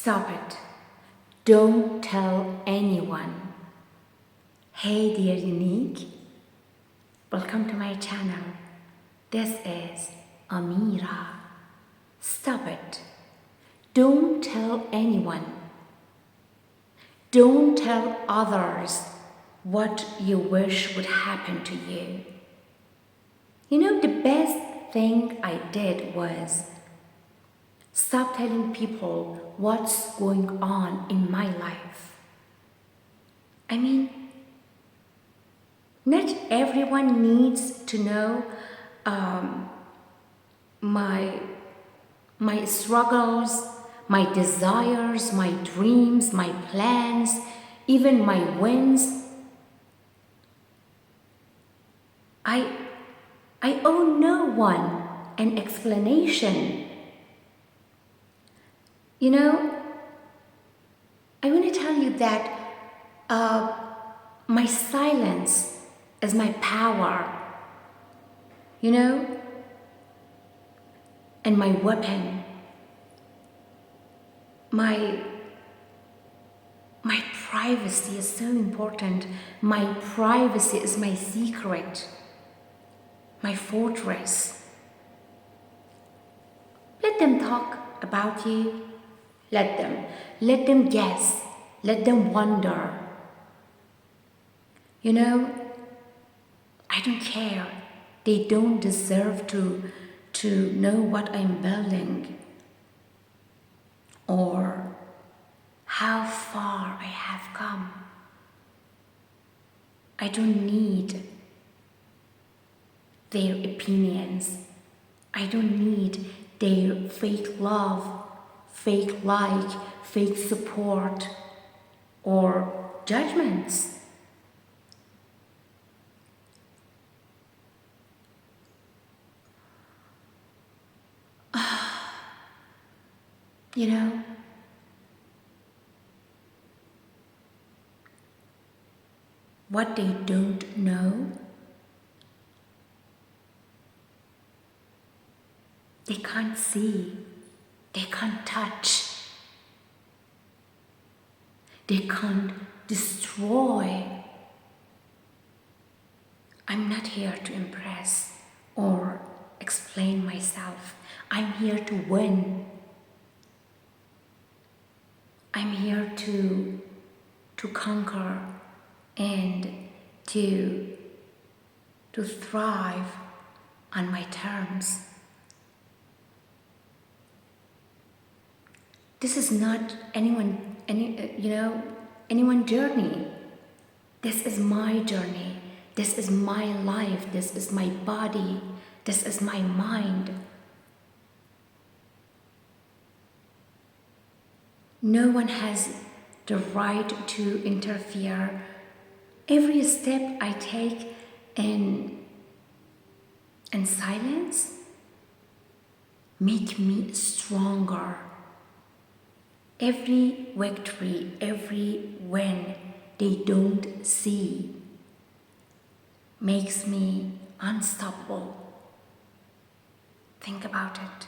Stop it. Don't tell anyone. Hey dear unique, welcome to my channel. This is Amira. Stop it. Don't tell anyone. Don't tell others what you wish would happen to you. You know, the best thing I did was stop telling people what's going on in my life. I mean, not everyone needs to know my struggles, my desires, my dreams, my plans, even my wins. I owe no one an explanation. You know, I want to tell you that my silence is my power, you know, and my weapon. My privacy is so important. My privacy is my secret, my fortress. Let them talk about you. Let them guess. Let them wonder. You know, I don't care. They don't deserve to know what I'm building or how far I have come. I don't need their opinions. I don't need their fake love, fake like, fake support, or judgments. You know, what they don't know, they can't see, they can't touch, they can't destroy. I'm not here to impress or explain myself. I'm here to win. I'm here to conquer and to thrive on my terms. This is not anyone's journey. This is my journey. This is my life. This is my body. This is my mind. No one has the right to interfere. Every step I take in silence make me stronger. Every victory, every win they don't see makes me unstoppable. Think about it.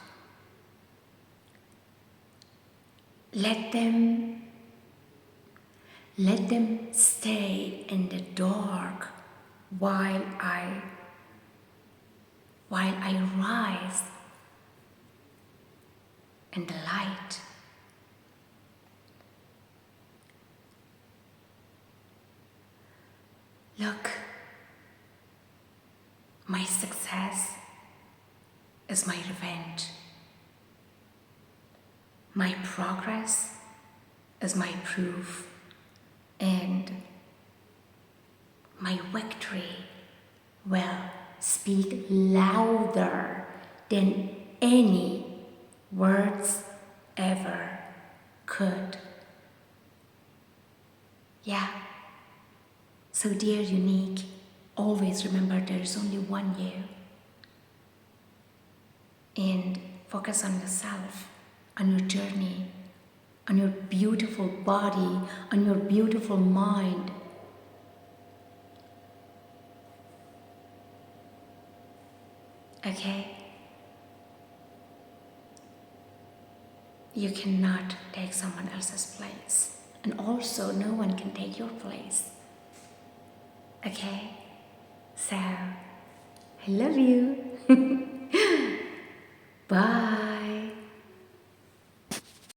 Let them stay in the dark while I rise in the light. Look, my success is my revenge. My progress is my proof, and my victory will speak louder than any words ever could. Yeah. So dear unique, always remember there is only one you. And focus on yourself, on your journey, on your beautiful body, on your beautiful mind. Okay? you cannot take someone else's place. And also, no one can take your place. Okay? So, I love you. Bye.